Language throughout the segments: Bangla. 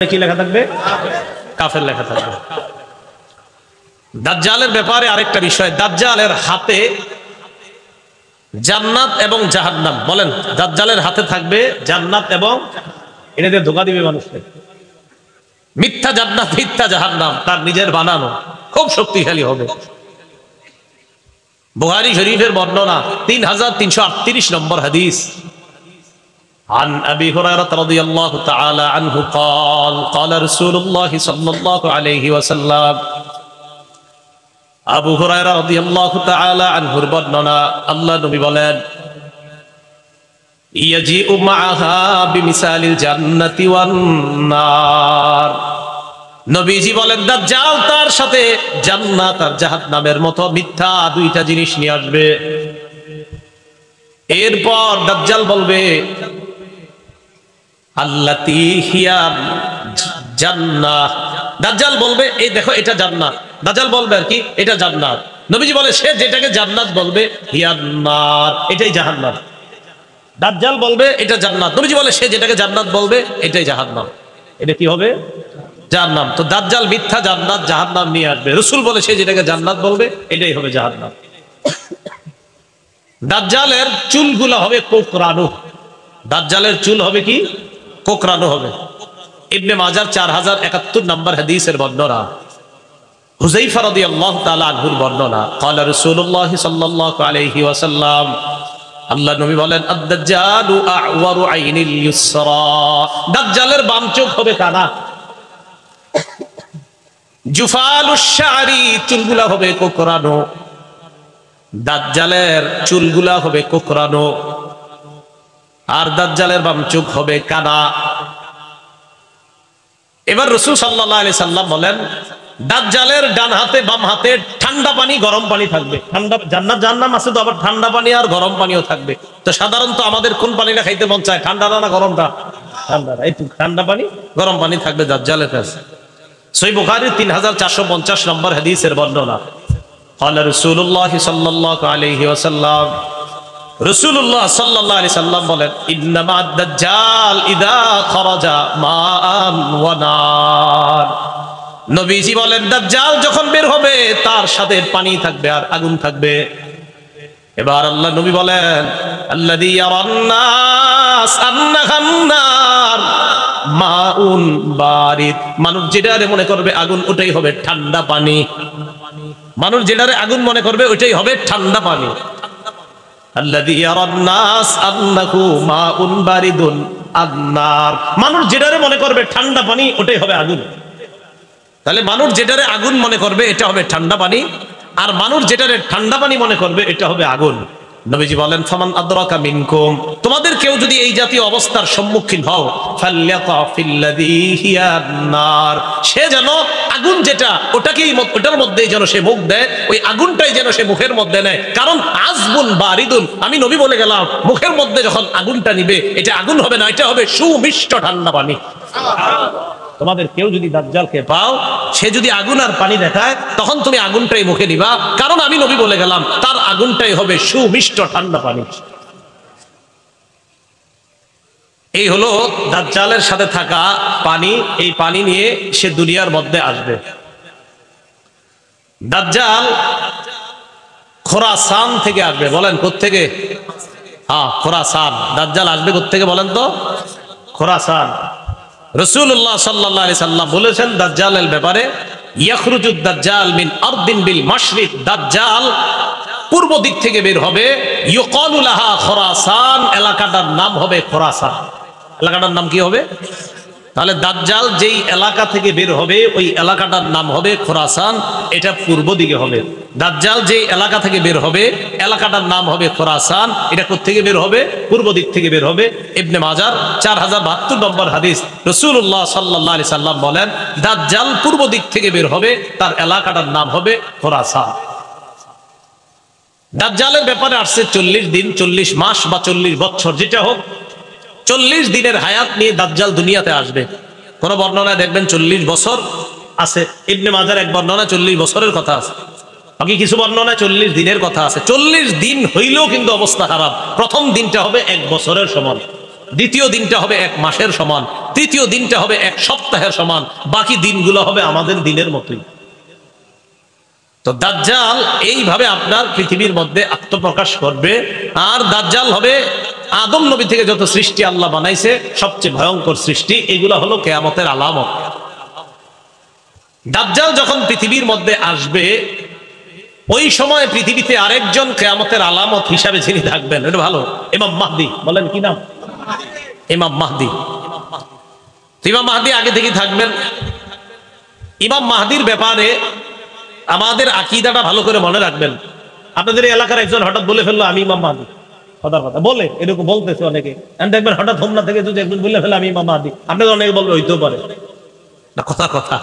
কি লেখা থাকবে? কাফের লেখা থাকবে। দাজ্জালের ব্যাপারে আরেকটা বিষয়, দাজ্জালের হাতে জান্নাত এবং জাহান্নাম। বলেন, দাজ্জালের হাতে থাকবে জান্নাত এবং, এটা দিয়ে ধোঁকা দিবে মানুষকে। মিথ্যা জান্নাত মিথ্যা জাহান্নাম তার নিজের বানানো, খুব শক্তিশালী হবে। বুখারী শরীফের বর্ণনা 3338 নম্বর হাদিস। عن أبي هريرة رضي الله تعالى عنه قال قال رسول الله صلى الله عليه وسلم আবু হুরায়রা রাদিয়াল্লাহু তাআলা আনহুর বর্ণনা, আল্লাহ নবী বলেন, ইয়াজিউ মাআহা বিমিসালিল জান্নাতি ওয়ান নার। নবীজি বলেন, দাজ্জাল তার সাথে জান্নাত আর জাহান্নামের মতো মিথ্যা দুইটা জিনিস নিয়ে আসবে। এরপর দাজ্জাল বলবে, আল্লাতী হিয়া জান্নাহ। দাজ্জাল বলবে, এই দেখো এটা জান্নাত। দাজ্জাল বলবে আর কি, এটা জান্নাত। নবীজি বলে, সে যেটাকে জান্নাত বলবে, হিয়ান নার, এটাই জাহান্নাম। দাজ্জাল বলবে এটা জান্নাত, নবীজি বলে সে যেটাকে জান্নাত বলবে, এটাই জাহান্নাম। এটা কি হবে? জাহান্নাম। তো দাজ্জাল মিথ্যা জান্নাত জাহান্নাম নিয়ে আসবে। রাসূল বলে সে যেটাকে জান্নাত বলবে, এটাই হবে জাহান্নাম। দাজ্জালের চুলগুলো হবে কোকড়ানো। দাজ্জালের চুল হবে কি? কোকড়ানো হবে। ইবনে মাজার 4071 নম্বর হাদিসের বর্ণনা। হুযায়ফা রাদিয়াল্লাহু তাআলা আনহুর বর্ণনা, ক্বালা রাসূলুল্লাহ সাল্লাল্লাহু আলাইহি ওয়াসাল্লাম, আল্লাহ নবী বলেন, আদ-দাজ্জালু আ'ওয়ারু আইনিল ইউসরা। দাজ্জালের বাম চোখ হবে কানা। জুফালুশ শা'রি, চুলগুলা হবে কোকড়ানো। দাজ্জালের চুলগুলা হবে কোকড়ানো আর দাজ্জালের বাম চোখ হবে কানা। এবার রাসূল সাল্লাল্লাহু আলাইহি সাল্লাম বলেন, দাজ্জালের ডান হাতে বাম হাতে ঠান্ডা পানি গরম পানি থাকবে। ঠান্ডা জান্নাত জাহান্নাম আছে, তো আবার ঠান্ডা পানি আর গরম পানিও থাকবে। তো সাধারণত আমাদের কোন পানিটা খাইতে মন চায়? ঠান্ডাটা না গরমটা? ঠান্ডাটা। এই ঠান্ডা পানি গরম পানি থাকবে দাজ্জালের কাছে। সহিহ বুখারী 3450 নম্বর হাদিসের বর্ণনা। ক্বালা রাসূলুল্লাহ সাল্লাল্লাহু আলাইহি ওয়াসাল্লাম, রাসূলুল্লাহ সাল্লাল্লাহু আলাইহি সাল্লাম বলেন, ইন্নামা দাজ্জাল ইযা খারাজা মাআন ওয়া নার। নবীজি বলেন, দাজ্জাল যখন বের হবে তার সাথে পানি থাকবে আর আগুন থাকবে। এবার আল্লাহ নবী বলেন, আল্লাযী ইয়ারান নাস আন্নাহান নার মাউন বারিদ। মানুষ যেটারে মনে করবে আগুন, ওটাই হবে ঠান্ডা পানি। মানুষ যেটারে আগুন মনে করবে ওইটাই হবে ঠান্ডা পানি। আল্লাযী ইয়ারান নাস আন্নাহু মাউন বারিদুন আন-নার। মানুষ যেটারে মনে করবে ঠান্ডা পানি, ওটাই হবে আগুন। তাহলে মানুষ যেটারে আগুন মনে করবে এটা হবে ঠান্ডা পানি, আর মানুষ যেটারে ঠান্ডা পানি মনে করবে এটা হবে আগুন। নবীজি বলেন, ফামান আদরাকা মিনকুম, তোমাদের কেউ যদি এই জাতীয় অবস্থার সম্মুখীন হও, ফালইয়াকা ফিল্লাযী হিয়ান নার, সে যেন আগুন যেটা ওটাকেই, ওটার মধ্যেই যেন সে মুখ দেয়, ওই আগুনটাই যেন সে মুখের মধ্যে নেয়। কারণ আযবুন বারিদুন, আমি নবী বলে গেলাম, মুখের মধ্যে যখন আগুনটা নিবে, এটা আগুন হবে না, এটা হবে সুমিষ্ট ঠান্ডা পানি। তোমাদের কেউ যদি দাজ্জালকে পাও, সে যদি আগুন আর পানি দেখায়, তখন তুমি আগুনটাই মুখে নিবা, কারণ আমি নবী বলে গেলাম তার আগুনটাই হবে সুমিষ্ট ঠান্ডা পানি। এই হলো দাজ্জালের সাথে থাকা পানি। এই পানি নিয়ে সে দুনিয়ার মধ্যে আসবে। দাজ্জাল খোরাসান থেকে আসবে। বলেন কোত্থেকে? হ্যাঁ, খোরাসান। দাজ্জাল আসবে কোত্থেকে বলেন তো? খোরাসান। রাসূলুল্লাহ সাল্লাল্লাহু আলাইহি সাল্লাম বলেছেন দাজ্জালের ব্যাপারে, ইয়াখরুজুদ দাজ্জাল মিন আরদিন বিল মাশরিক। দাজ্জাল পূর্ব দিক থেকে বের হবে। ইউকালু লাহা খোরাসান, এলাকাটার নাম হবে খোরাসান। এলাকাটার নাম কি হবে? তাহলে দাজ্জাল যেই এলাকা থেকে বের হবে ওই এলাকাটার নাম হবে খোরাসান, এটা পূর্ব দিকে হবে। দাজ্জাল যেই এলাকা থেকে বের হবে এলাকাটার নাম হবে খোরাসান, এটা কোত্থেকে বের হবে? পূর্ব দিক থেকে বের হবে। ইবনে মাজার 4072 নম্বর হাদিস। রাসূলুল্লাহ সাল্লাল্লাহু আলাইহি সাল্লাম বলেন, দাজ্জাল পূর্ব দিক থেকে বের হবে, তার এলাকাটার নাম হবে খোরাসান। দাজ্জালের ব্যাপারে আসছে 40 দিন, 40 মাস বা 40 বছর, যেটা হোক 40 দিনের হায়াত নিয়ে দাজ্জাল দুনিয়াতে আসবে। কোন বর্ণনায় দেখবেন 40 বছর আছে। ইবনে মাজার এক বর্ণনায় 40 বছরের কথা আছে, বাকি কিছু বর্ণনায় 40 দিনের কথা আছে। 40 দিন হইলেও কিন্তু অবস্থা খারাপ। প্রথম দিনটা হবে 1 বছরের সমান। দ্বিতীয় দিনটা হবে এক মাসের সমান, তৃতীয় দিনটা হবে এক সপ্তাহের সমান, বাকি দিনগুলো হবে আমাদের দিনের মতোই। তো দাজ্জাল এইভাবে আপনার পৃথিবীর মধ্যে আত্মপ্রকাশ করবে। আর দাজ্জাল হবে আদম নবী থেকে যত সৃষ্টি আল্লাহ বানাইছে সবচেয়ে ভয়ঙ্কর সৃষ্টি। এগুলো হলো কিয়ামতের আলামত। দাজ্জাল যখন পৃথিবীর মধ্যে আসবে, ওই সময় পৃথিবীতে আরেকজন কিয়ামতের আলামত হিসাবে যিনি থাকবেন, এটা ভালো, ইমাম মাহদি। বলেন কি নাম? ইমাম মাহদি। ইমাম মাহদি আগে থেকেই থাকবেন। ইমাম মাহদির ব্যাপারে আমাদের আকীদাটা ভালো করে মনে রাখবেন। আপনাদের এলাকার একজন হঠাৎ বলে ফেললো আমি ইমাম মাহদি, কথার কথা বলে, এরকম বলতেছে অনেকে। দেখবেন হঠাৎ হোমনা থেকে যদি একজন বলে ফেলে আমি ইমাম মাহদি, আপনাদের অনেকে বলবে হইতেও পারে না, কথা কথা।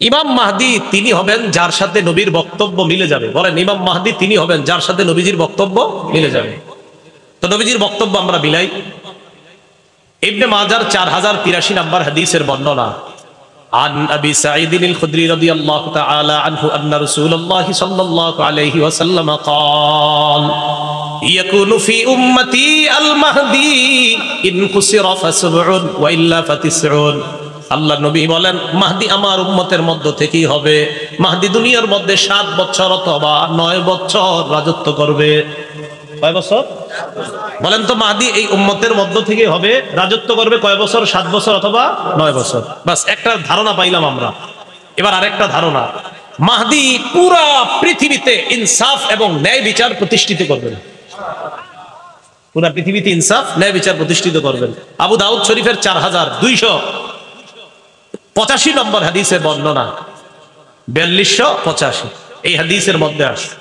ইমাম মাহদি তিনি হবেন যার সাথে নবীর বক্তব্য মিলে যাবে। বলেন, ইমাম মাহদি তিনি হবেন যার সাথে নবীজির বক্তব্য মিলে যাবে। তো নবীজির বক্তব্য আমরা মিলাই। ইবনে মাজার 4083 নম্বর হাদিসের বর্ণনা। عن أبي سعيد الخدري رضي الله تعالى عنه أن رسول الله صلى الله عليه وسلم قال يكون في أمتي المهدي إن قصر فسبع وإلا فتسعون। আল্লাহ নবী বলেন, মাহদি আমার উম্মতের মধ্য থেকেই হবে। মাহদি দুনিয়ার মধ্যে 7 বছর অথবা 9 বছর রাজত্ব করবে। কয় বছর? বলেন তো, মাহদি এই উম্মতের মধ্য থেকে হবে, রাজত্ব করবে কয় বছর? 7 বছর অথবা 9 বছর। বাস একটা ধারণা পাইলাম আমরা। এবার আরেকটা ধারণা, মাহদি পুরা পৃথিবীতে ইনসাফ এবং ন্যায় বিচার প্রতিষ্ঠিত করবেন। পুরা পৃথিবীতে ইনসাফ ন্যায় বিচার প্রতিষ্ঠিত করবেন। আবু দাউদ শরীফের 4285 নম্বর হাদিসের বর্ণনা, 4285 এই হাদিসের মধ্যে আসে।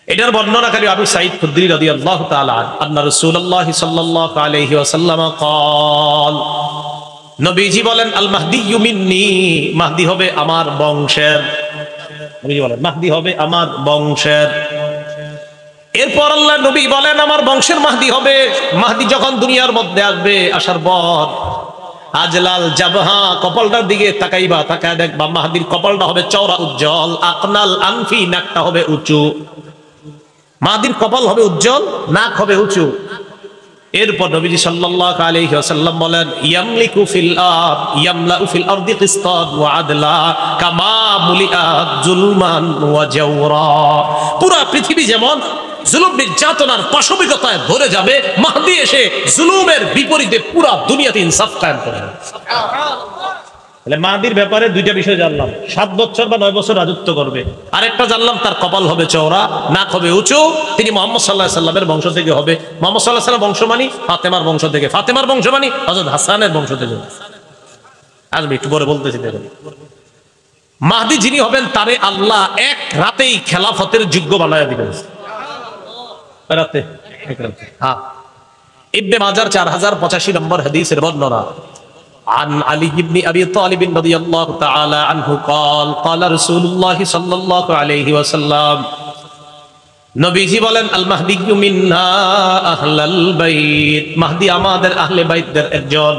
এটার বর্ণনাকারী আবু সাঈদ খুদরি রাদিয়াল্লাহু তাআলা আন্না রাসূলুল্লাহ সাল্লাল্লাহু আলাইহি ওয়াসাল্লাম قال, নবীজি বলেন, আল মাহদিয়্যু মিন্নি, মাহদি হবে আমার বংশের। নবীজি বলেন মাহদি হবে আমার বংশের। এরপর আল্লাহ নবী বলেন আমার বংশের মাহদি হবে। মাহদি যখন দুনিয়ার মধ্যে আসবে, আসার পর আজলাল জাবহা, কপালটার দিকে তাকাইবা, তাকায় দেখবা মাহদির কপালটা হবে চওড়া উজ্জ্বল। আকনাল আনফি, নাকটা হবে উঁচু। মাহদির কপাল হবে উজ্জ্বল, নাক হবে উঁচু। এরপর নবীজি সাল্লাল্লাহু আলাইহি ওয়াসাল্লাম বলেন, ইয়ামলিকু ফিল আরদ, ইয়ামলাউ ফিল আরদি কিসতান ওয়া আদলা কামা মুলিআত যুলমান ওয়া জাওরা। পুরা পৃথিবী যেমন জুলুম নির্যাতনার পাশবিকতায় ভরে যাবে, মাহদি এসে জুলুমের বিপরীতে পুরা দুনিয়াতে ইনসাফ কায়েম করবে। তাহলে মাহদির ব্যাপারে দুইটা বিষয় জানলাম, 7 বছর বা 9 বছর রাজত্ব করবে। আরেকটা জানলাম তার কপাল হবে চওড়া, নাক হবে উঁচু। তিনি মুহাম্মদ সাল্লাল্লাহু আলাইহি সাল্লামের বংশ থেকে হবে। মুহাম্মদ সাল্লাল্লাহু আলাইহি সাল্লামের বংশ মানে ফাতেমার বংশ থেকে, ফাতেমার বংশ মানে হযরত হাসানের বংশ থেকে। আজ আমি একটু পরে বলতেছি। দেখুন, মাহদি যিনি হবেন তারে আল্লাহ এক রাতেই খেলাফতের যোগ্য বানায়া দিবেন। রাতে, এক রাতে। হ্যাঁ, ইবনে মাজার 4085 নম্বর হাদিসের বর্ণনা। عن علي بن أبي طالب رضي الله تعالى عنه قال قال رسول الله صلى الله عليه وسلم, নবীজি বলেন, আল মাহদিয়্যু মিন্না আহলাল বাইত, মাহদি আমাদের আহলে বাইতদের একজন।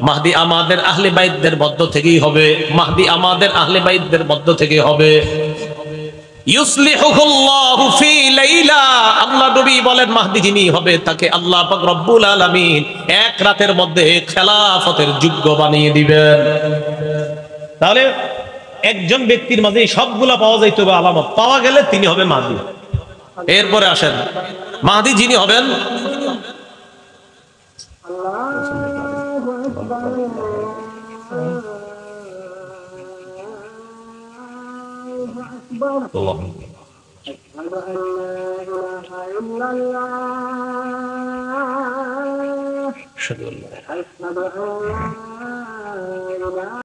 মাহদি আমাদের আহলে বাইতদের মধ্য থেকেই হবে। মাহদি আমাদের আহলে বাইতদের মধ্য থেকে হবে। ইউসলিহুল্লাহু ফি লাইলা, আল্লাহ নবী বলেন মাহদি যিনি হবে তাকে আল্লাহ পাক রব্বুল আলামিন এক রাতের মধ্যে খেলাফতের যোগ্য বানিয়ে দিবেন। তাহলে একজন ব্যক্তির মাঝে সবগুলা পাওয়া যাইতে হবে, আলামত পাওয়া গেলে তিনি হবে মাহদি। এরপরে আসেন, মাহদি যিনি হবেন, আল্লাহু আকবার। أشهد أن لا إله إلا الله. أشهد أن لا إله